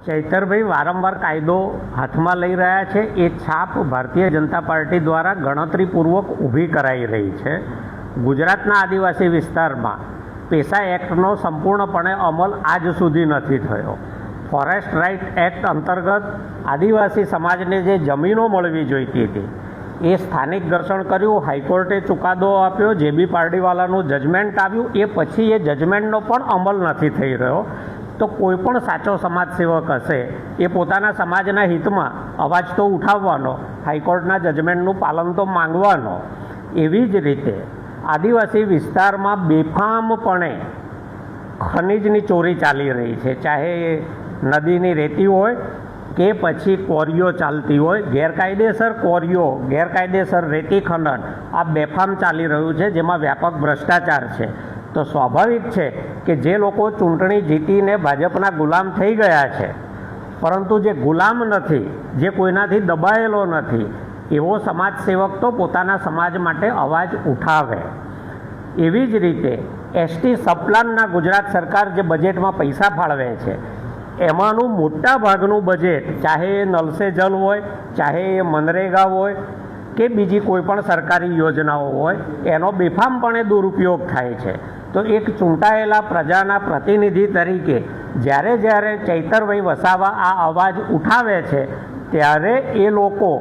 ચૈતરભાઈ વારંવાર કાયદો હાથમાં લઈ રહ્યા છે એ છાપ ભારતીય જનતા પાર્ટી દ્વારા ગણતરીપૂર્વક ઊભી કરાઈ રહી છે। ગુજરાતના આદિવાસી વિસ્તારમાં પેસા એક્ટનો સંપૂર્ણપણે અમલ આજ સુધી નથી થયો। ફોરેસ્ટ રાઇટ એક્ટ અંતર્ગત આદિવાસી સમાજને જે જમીનો મળવી જોઈતી હતી એ સ્થાનિક ઘર્ષણ કર્યું, હાઈકોર્ટે ચુકાદો આપ્યો, જેબી પારડીવાલાનું જજમેન્ટ આવ્યું, એ પછી એ જજમેન્ટનો પણ અમલ નથી થઈ રહ્યો। તો કોઈ પણ સાચો સમાજસેવક હશે એ પોતાના સમાજના હિતમાં અવાજ તો ઉઠાવવાનો, હાઈકોર્ટના જજમેન્ટનું પાલન તો માંગવાનો। એવી જ રીતે આદિવાસી વિસ્તારમાં બેફામપણે ખનિજની ચોરી ચાલી રહી છે, ચાહે નદીની રેતી હોય કે પછી કોરીઓ ચાલતી હોય, ગેરકાયદેસર કોરીઓ, ગેરકાયદેસર રેતી ખનન આ બેફામ ચાલી રહ્યું છે, જેમાં વ્યાપક ભ્રષ્ટાચાર છે। તો સ્વાભાવિક છે કે જે લોકો ચૂંટણી જીતીને ભાજપના ગુલામ થઈ ગયા છે, પરંતુ જે ગુલામ નથી, જે કોઈનાથી દબાયેલો નથી, એવો સમાજસેવક તો પોતાના સમાજ માટે અવાજ ઉઠાવે। એવી જ રીતે એસટી સબપ્લાનના ગુજરાત સરકાર જે બજેટમાં પૈસા ફાળવે છે એમાંનું મોટા ભાગનું બજેટ, ચાહે એ નલ સે જલ હોય, ચાહે એ મનરેગા હોય કે બીજી કોઈ પણ સરકારી યોજનાઓ હોય, એનો બેફામપણે દુરુપયોગ થાય છે। તો એક ચૂંટાયેલા પ્રજાના પ્રતિનિધિ તરીકે જ્યારે ચૈતરભાઈ વસાવા આ અવાજ ઉઠાવે છે ત્યારે એ લોકો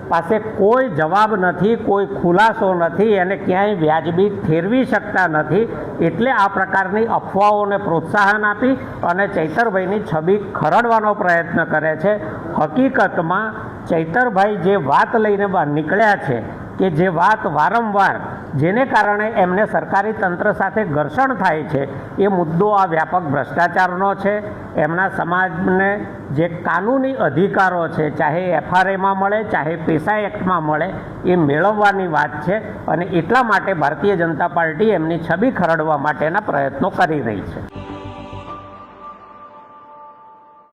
પાસે કોઈ જવાબ નથી, કોઈ ખુલાસો નથી, એને ક્યાંય વ્યાજબી ઠેરવી શકતા નથી। એટલે આ પ્રકારની અફવાઓને પ્રોત્સાહન આપી અને ચૈતરભાઈની છબી ખરડવાનો પ્રયત્ન કરે છે। હકીકતમાં ચૈતરભાઈ જે વાત લઈને બહાર નીકળ્યા છે કે જે વાત વારંવાર જેને કારણે એમને સરકારી તંત્ર સાથે ઘર્ષણ થાય છે એ મુદ્દો આ વ્યાપક ભ્રષ્ટાચારનો છે। એમના સમાજને જે કાનૂની અધિકારો છે, ચાહે એફઆરએમાં મળે, ચાહે પેસા એક્ટમાં મળે, એ મેળવવાની વાત છે અને એટલા માટે ભારતીય જનતા પાર્ટી એમની છબી ખરડવા માટેના પ્રયત્નો કરી રહી છે।